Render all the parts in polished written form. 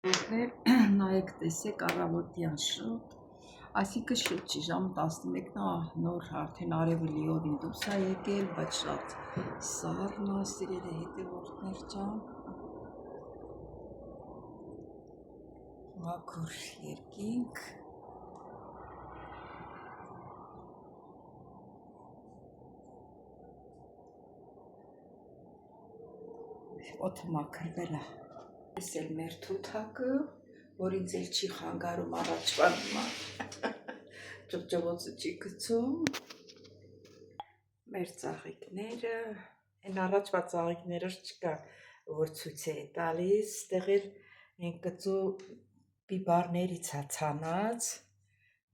Նայեք, տեսեք առավոտյան շուտ, այսինքն շուտ չի, ժամը 11-ն է, նոր արդեն արևը լիովին դուրս է եկել, բայց շատ սառն է, սիրելի հետևորդներ ջան, մաքուր երկինք, օդը մաքրվել է, ես էլ մեր թութակը, որ ինձ էլ չի խանգարում առաջվա ճղճղոցը չի գցում, մեր ծաղիկները, այն առաջվա ծաղիկները չկա, որ ցույց է տալիս, ստեղ էլ ենք գծու բիբարներից է ցանած,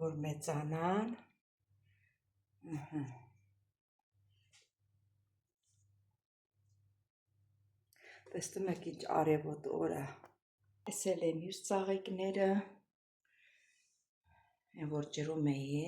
որ մեծանան, տեսնում եք ինչ արևոտ օր է, ես էլ եմ մյուս ծաղիկները, այն որ ջրում էի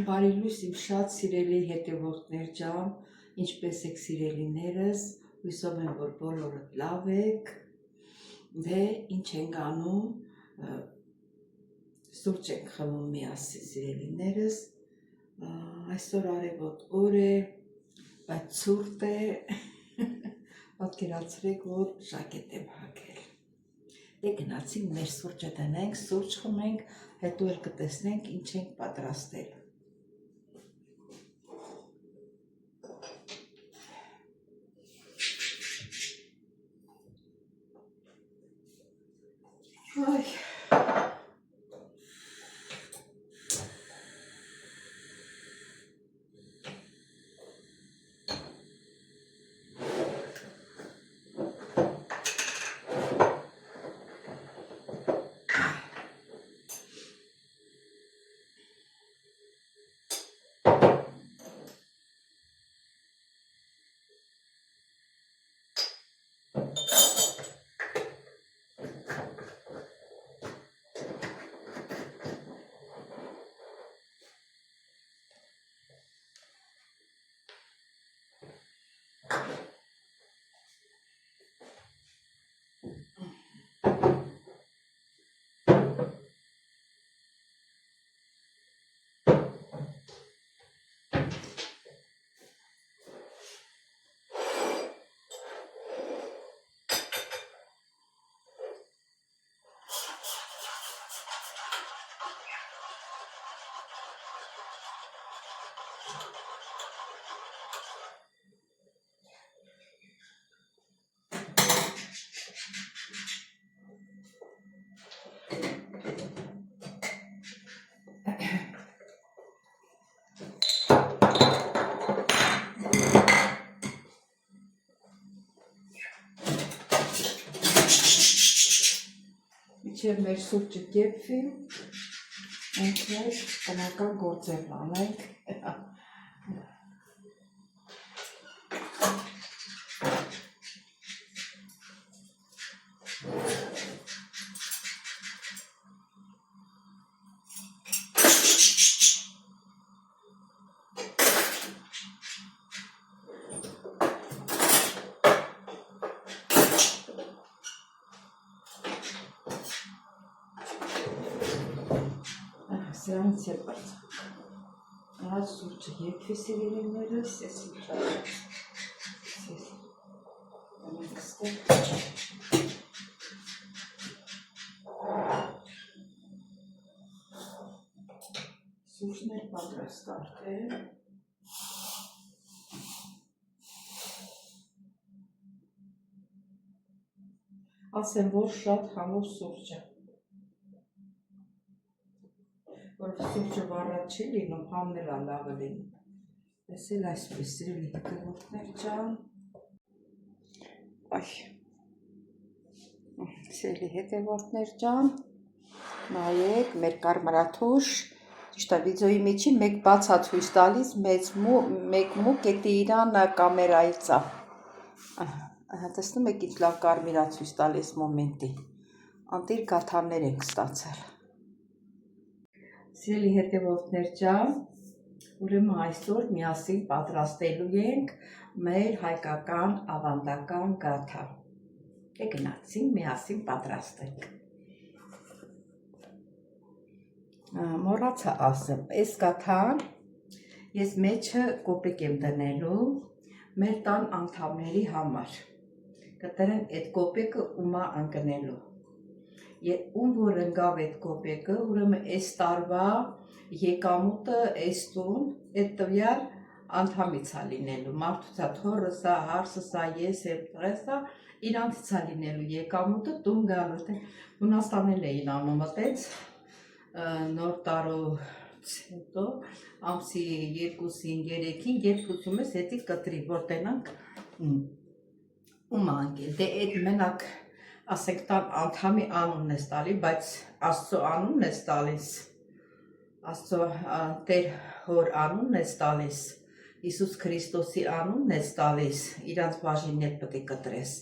Բարի լույս իմ շատ սիրելի հետևորդներ ջան, ինչպես եք սիրելիներս, հույսով եմ, որ բոլորդ լավ եք, դե ինչ ենք անում, սուրճ ենք խմում միասին սիրելիներս, այսօր արևոտ օր է, բայց ցուրտ է, պատկերացրեք, որ ժակետ եմ հագել, դե գնացինք մեր սուրճը դնենք, սուրճ խմենք, հետո էլ կտեսնենք ինչ ենք պատրաստել։ Ay. Մինչև մեր սուրճը կեպվի, մենք մեր տնական գործերն անենք։ Սրանից է բարձակ, այս սուրճը երկվի սիրելիներս, ես իպրած, ամենք ստեղ, սուրճն էլ պատրաստ արդեն, ասեմ, որ շատ համով սուրճ է, որ սուրճը վառած չի լինում, համն էլ լավը լինում, ես էլ այսպես սիրելի հետևորդներ ջան, սիրելի հետևորդներ ջան, նայեք, մեր կարմրաթուշ, ճիշտ է վիդեոյի միջին մեկ բաց է ցույց տալիս, մեկ մուկ էտի իրան կամերայից է, տեսնում եք ինչ լավ կարմիր է ցույց տալիս մոմենտի, անտիր գաթարներ ենք ստացել, Սիրելի հետևորդներ ջան, ուրեմն այսօր միասին պատրաստելու ենք մեր հայկական ավանդական գաթա։ Գնացինք միասին պատրաստենք։ Մոռացա ասեմ, այս գաթան ես մեջը կոպեկ եմ դնելու մեր տան անդամների համար։ Կտրեն այդ կոպեկը ումա ընկնելու։ Ում որ ընկավ այդ կոպեկը, ուրեմն այս տարվա եկամուտը այս տուն այդ տվյալ անդամից է լինելու, մարդուցա թորսա, հարսսա, ես եմ տղեսա, իրանցից է լինելու եկամուտը տուն գալու։ Հունաստանել էին անում այդպես նոր տարուց հետո ամսի 2-ին, 3-ին, երբ ուզում ես հետի կտրի, որ տենանք ում անգել։ Դե այդ մենակ ասենք տան անդամի անունն ես տալի, բայց Աստծո անունն ես տալիս, Աստծո Տեր հոր անունն ես տալիս, Հիսուս Քրիստոսի անունն ես տալիս, իրանց բաժիններ պետք է կտրես,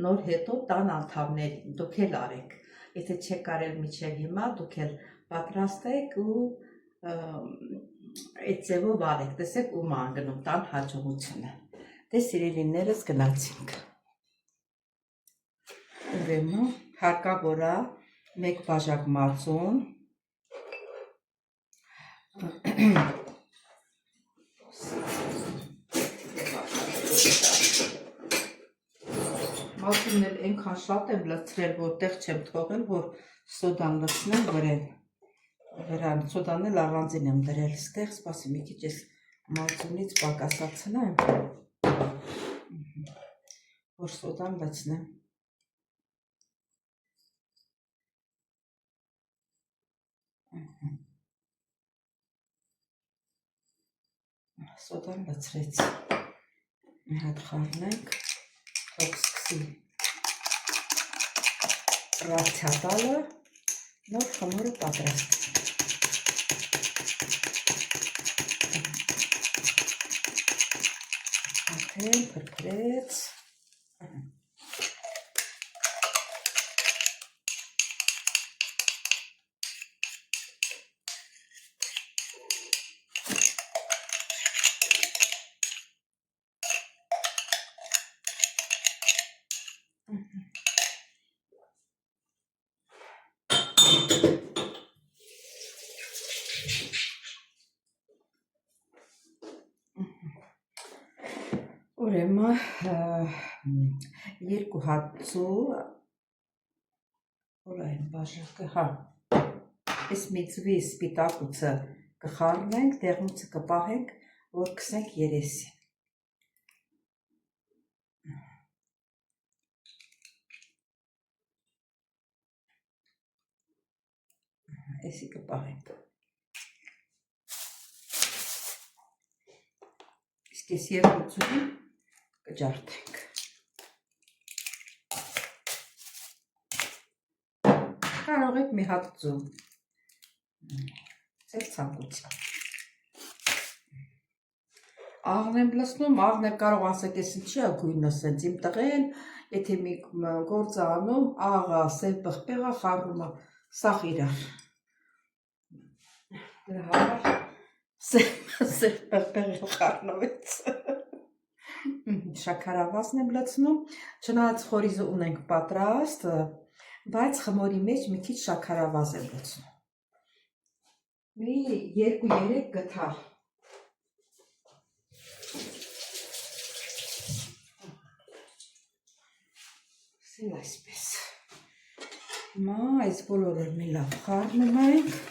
նոր հետո տան անդամներին, դուք էլ արեք, եթե չեք արել մինչև հիմա, դուք էլ պատրաստեք ու այդ ձևով արեք, տեսեք ում անգնում տան հաջողությունը։ Դե սիրելիներս գնացինք։ Ուրեմն հարկավոր է 1 բաժակ մածուն, մածունն էլ այնքան շատ եմ լցրել, որտեղ չեմ թողել, որ սոդան լցնեմ վրան, սոդան էլ առանձին եմ դրել ստեղ, սպասի մի քիչ ես մածունից պակասացնեմ, որ սոդան լցնեմ։ Սոդան լցրեցի, մի հատ խառնենք, թող սկսի ռացիա տալը, նոր խմորը պատրաստենք։ Արդեն փրփրեց։ Ուրեմն 2 հատ ծու, որ այն բաժակը, հա, այս մի ծուի սպիտակուցը կխառնենք, դեղնուցը կպահենք, որ կսենք երեսին։ Էսի կպահենք։ Իսկ ես 2 ծուի կջարդենք։ Կարող եք մի հատ ծու, ձեր ցանկությամբ։ Աղն եմ լցնում, աղն եմ կարող ասեք, ես ինչի է գույնը սենց, իմ տղեն, եթե մի գործ է անում, աղա, սև պղպեղա խառնում է, սաղ իրար։ Դրա համար սև պղպեղը խառնվեց։ Շաքարավազն եմ լցնում, չնայած խորիզը ունենք պատրաստ, բայց խմորի մեջ մի քիչ շաքարավազ եմ լցնում։ Մի 2-3 գթար։ Սել այսպես։ Հիմա այս բոլորը մի լավ խառնում ենք։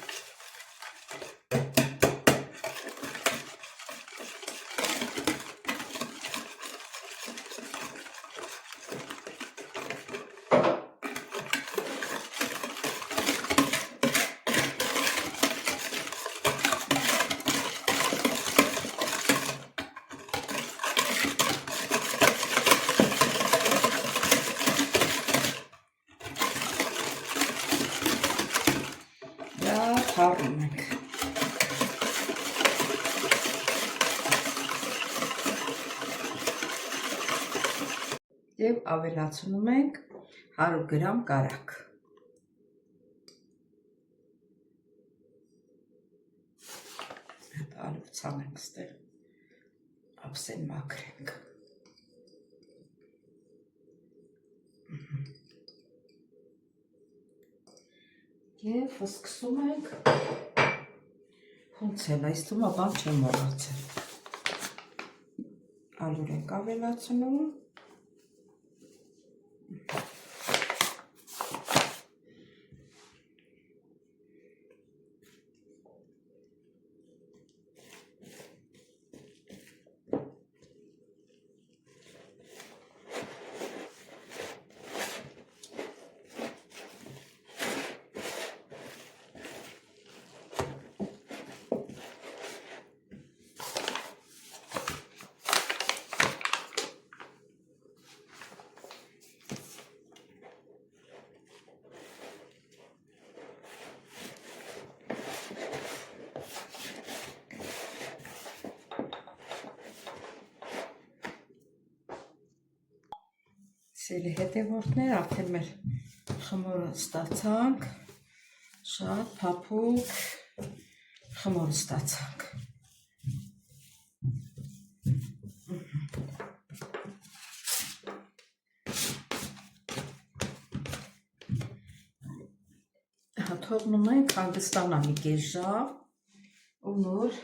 Խառնում ենք։ Եվ ավելացնում ենք 100 գրամ կարակ։ ցանենք ստեղ ափսեն մաքրենք եւ սկսում ենք հունցել, այս թվում է բան չեմ մոռացել ալյուր ենք ավելացնում Սիրելի հետևորդներ, արդեն մեր խմորը ստացանք, շատ փափուկ խմոր ստացանք։ Թողնում ենք հանգստանա մի կես ժամ, ու նոր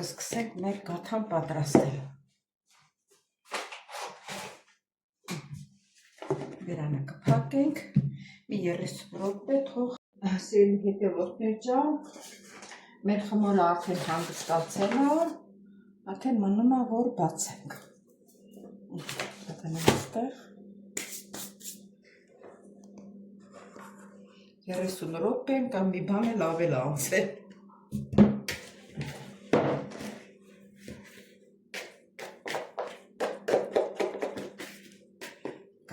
կսկսենք մեր գաթան պատրաստել։ Վերանը կփակենք, մի 30 րոպե թող սիրելի հետևորդներ ջան, մեր խմորը արդեն հանգստացել է, արդեն մնում է որ բացենք։ Դնում այստեղ 30 րոպե կամ մի բան էլ ավել անցել։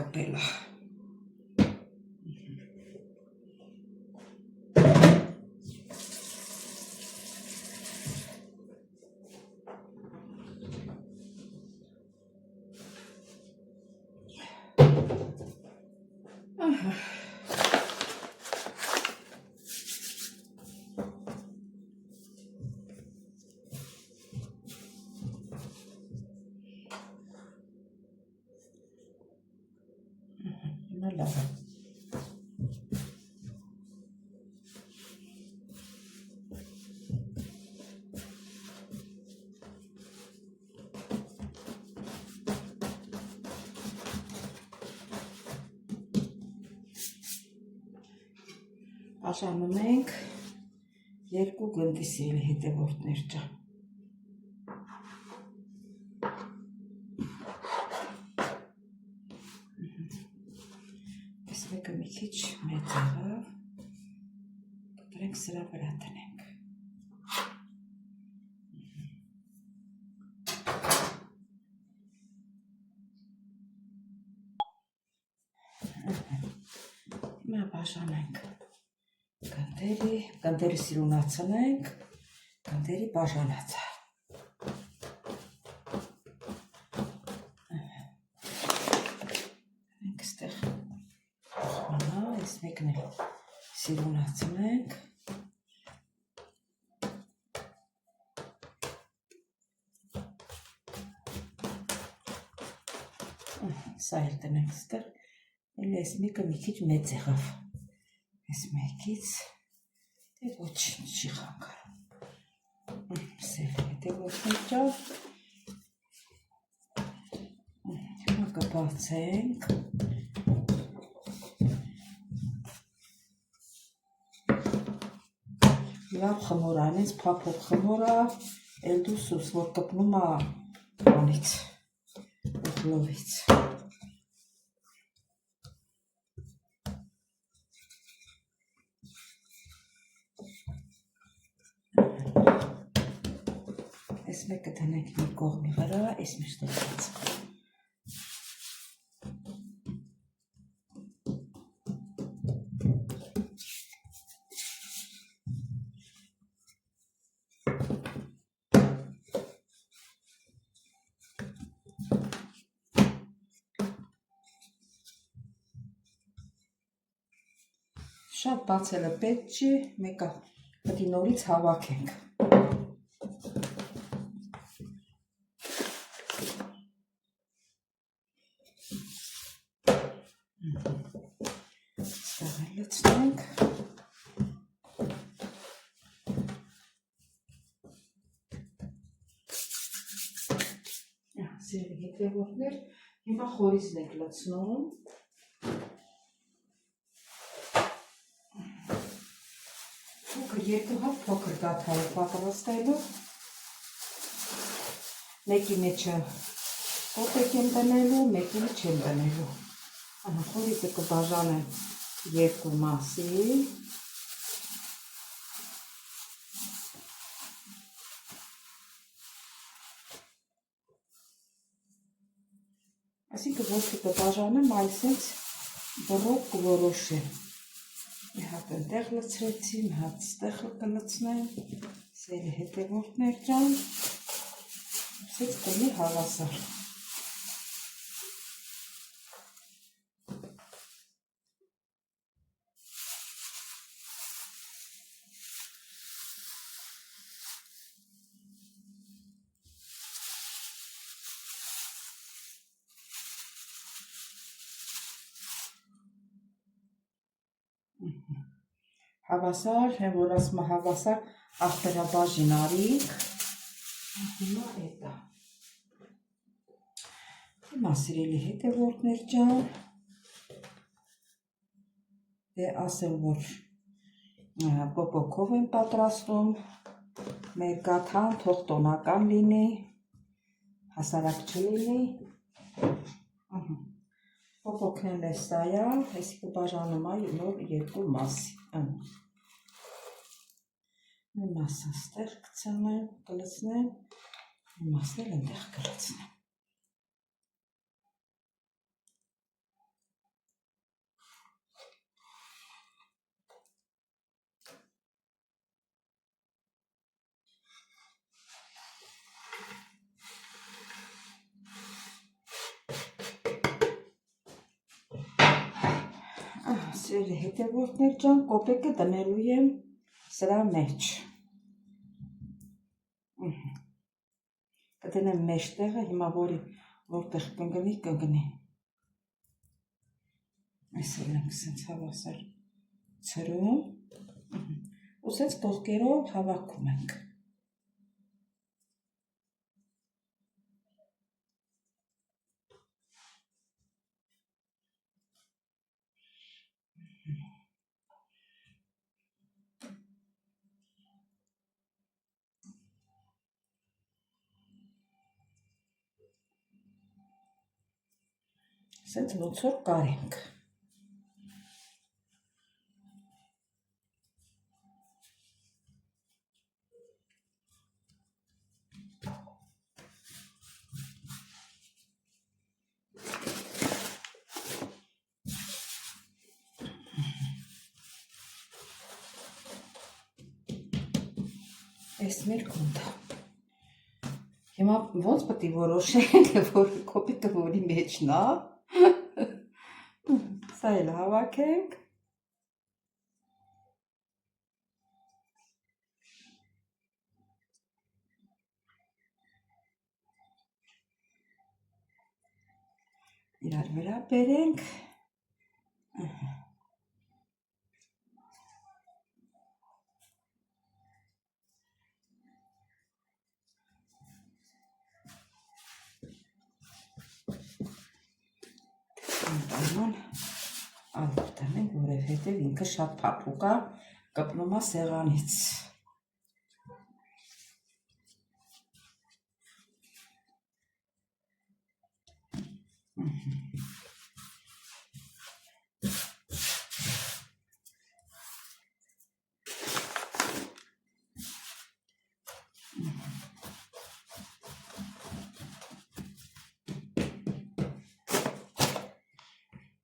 Կպել է։ Լավ է։ Բաժանում ենք 2 գնդի սիրելի հետևորդներ ջան։ Մեկը մի քիչ մեծ եղավ, կտրենք սրա վրա տնենք։ Հիմա բաժանենք գնդերի սիրունացնենք, գնդերի բաժանացը։ Ենք ստեղ այս մեկն էլ սիրունացնենք։ Սա էլ տնենք ստեղ, էլ այս մեկը մի քիչ մեծ եղավ։ Այս մեկից դե ոչինչ չի խանգարում։ Սիրելի հետևորդներ ջան, հիմա կբացենք։ Լավ խմոր անից, փափուկ խմոր է, էլ դուսուս, որ կպնում է բանից, ուխլովից։ Այս մեկը տնենք մի կողմի վրա, այս միշտ եղած։ Շատ բացելը պետք չի, մեկը Պետք է նորից հավաքենք։ Լցնենք։ Սիրելի հետևորդներ, հիմա խորիզն ենք լցնում։ Երկու հատ փոքր դադարը պատրաստելու։ Մեկի մեջը կոպեկ եմ դնելու, մեկի մեջ չեմ դնելու։ Խորիզը կբաժանեմ երկու մասի։ Այսինքն ոչ թե կբաժանեմ, այլ սենց բռոկ կորոշեմ։ Մի հատ այնտեղ լցրեցի, մի հատ ստեղ կլցնեմ, սերի հետևորդներ ջան, սենց կլի հավասար։ Հավասար, որ ասում է հավասար ախտերաբաժին արիք, հիմա էտա։ Հիմա սիրելի հետևորդներ ջան, դե ասեմ, որ պոպոկով եմ պատրաստում, մեր գաթան թող տոնական լինի, հասարակ չլինի, պոպոքն է սայա, այսի կբաժանում այ նոր երկու մասի, մի մասը ստեղ կցնեմ, կլցնեմ, մի մասն էլ ընդեղ կլցնեմ։ Սիրելի հետևորդներ ջան, կոպեկը դնելու եմ սրա մեջ։ Կդնեմ մեջտեղը, հիմա որտեղ կընկնի։ Այսօր ենք սենց հավասար ցրում, ու սենց կողքերով հավաքում ենք։ Սենց ոնց որ կարենք։ Այս մեր կոնդա։ Հիմա ոնց պետք է որոշենք, որ կոպիկը որի մեջն է։ Սա էլ հավաքենք։ Իրար վրա բերենք։ Ալտանենք, որովհետև ինքը շատ փափուկ է, կպնում է սեղանից։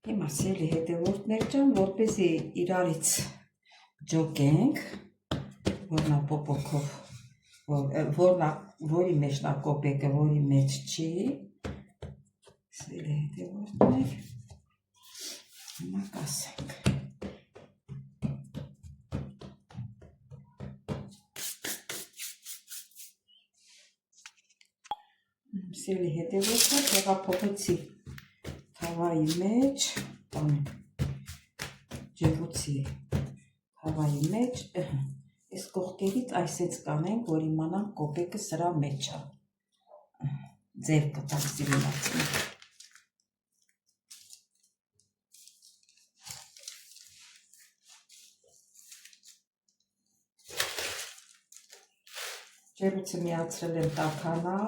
Հիմա սիրելի հետևորդներ ջան, որպեսզի իրարից ջոկենք, որնա պոպոկով, որի մեջն է կոպեկը, որի մեջ չի, սիրելի հետևորդներ, հիմա կասենք։ Սիրելի հետևորդներ, տեղափոխեցի թավայի մեջ, ջեռուցի թավայի մեջ, այս կողքերից այսպես կանենք, որ իմանանք կոպեկը սրա մեջ է, ձև կտակ սիրելացին։ Ջեռուցը միացրել եմ տաքանա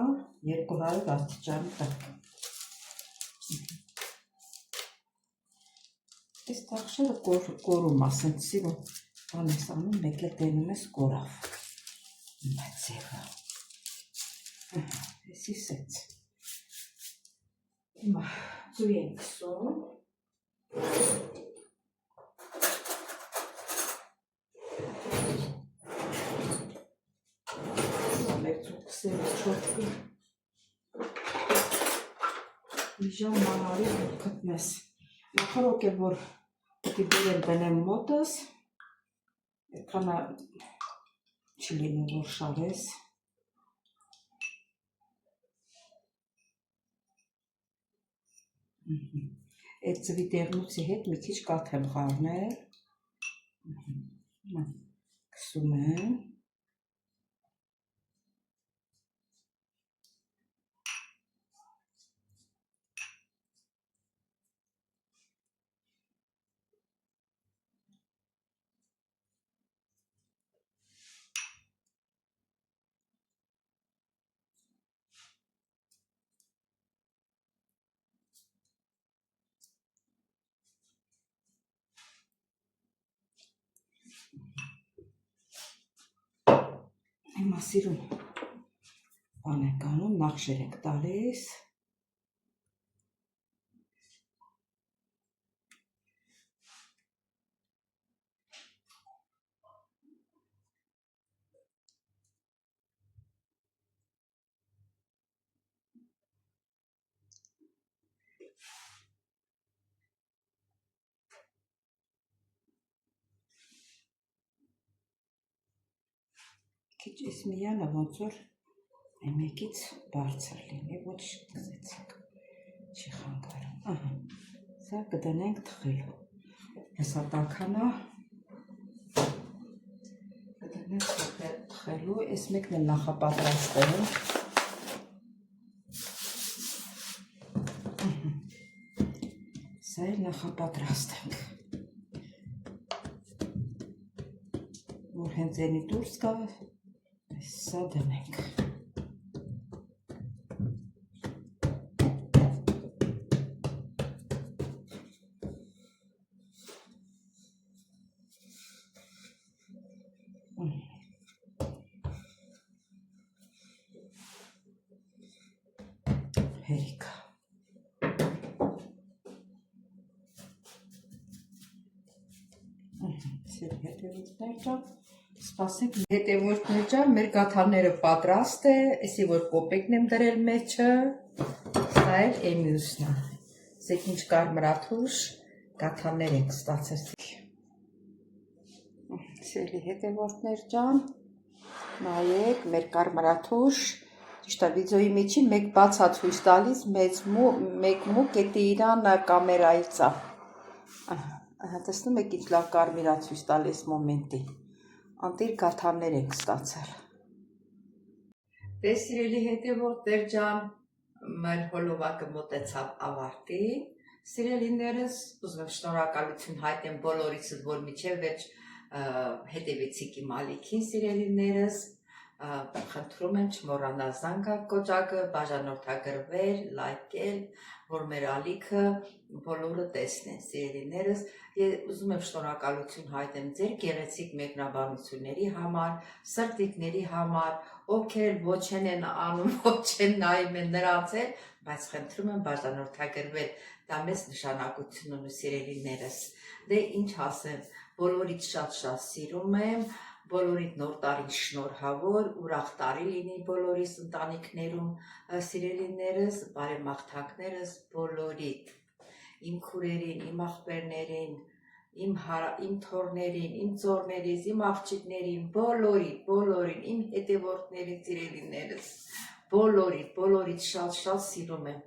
200 աստիճանի տակ։ Այս տախշերը կորում ասենց սիրում, բան ես անում, մեկ էլ դենում ես կորավ։ Ձևը։ Էսի սենց։ Հիմա ձույ ենք քսում։ Իժան մանարի կտնես։ Նախորոք է, որ պիտի բերեմ բնեմ մոտս, էդքանա չի լինի, որ շարես։ Այդ ծվի դեղնուցի հետ մի քիչ կաթ եմ խառնել։ Քսում եմ։ Հիմա սիրում բան ենք անում, նախշեր ենք տալիս։ Քիչ էս միանը ոնց որ մեկից բարձր լինի, ոչ գզեցիք, չի խանգարում, սա կդնենք թխելու, հեսա տաքանա, կդնենք թխելու, ես մեկն էլ նախապատրաստել, սա էլ նախապատրաստենք, որ հենց ենի դուրս կա, սա դնենք։ Հերիք։ Հետևորդներ ջան, սպասեք հետևորդներ ջան, մեր գաթաները պատրաստ է, էսի որ կոպեկն եմ դրել մեջը, սա էլ էմյուսն է, սեք ինչ կարմրաթուշ գաթաներ ենք ստացել։ Սիրելի հետևորդներ ջան, նայեք, մեր կարմրաթուշ, ճիշտ է, վիդեոյի միջին մեկ բաց է ցույց տալիս, մեկ մուկ էտի իրան կամերայից է։ Տեսնում եք ինչ լավ կարմիր է ցույց տալիս մոմենտի։ Անտիր գաթաներ ենք ստացել։ Դե սիրելի հետևորդներ ջան, մեր հոլովակը մոտեցավ ավարտին։ Սիրելիներս, ուզում եմ շնորհակալություն հայտնեմ բոլորիցս, որ մինչև վերջ հետևեցիք իմ ալիքին, սիրելիներս, խնդրում եմ չմոռանալ զանգակ կոճակը, բաժանորդագրվել, լայքել, որ մեր ալիքը բոլորը տեսնեն, սիրելիներս, ուզում եմ շնորհակալություն հայտնեմ ձեր գեղեցիկ մեկնաբանությունների համար, սրտիկների համար, ովքեր ոչ են անում, ոչ են նայում են նրանց էլ, բայց խնդրում եմ բաժանորդագրվել, դա մեծ նշանակություն ունի, սիրելիներս։ Դե ինչ ասեմ, բոլորիդ շատ-շատ սիրում եմ, բոլորիդ նոր տարին շնորհավոր, ուրախ տարի լինի բոլորիս ընտանիքներում, սիրելիներս, բարեմաղթանքներս բոլորիդ, իմ քուրերին, իմ աղբերներին, իմ թոռներին, իմ ծոռներից, իմ աղջիկներին, բոլորին, իմ հետևորդներին, սիրելիներս, բոլորիդ շատ-շատ սիրում եմ։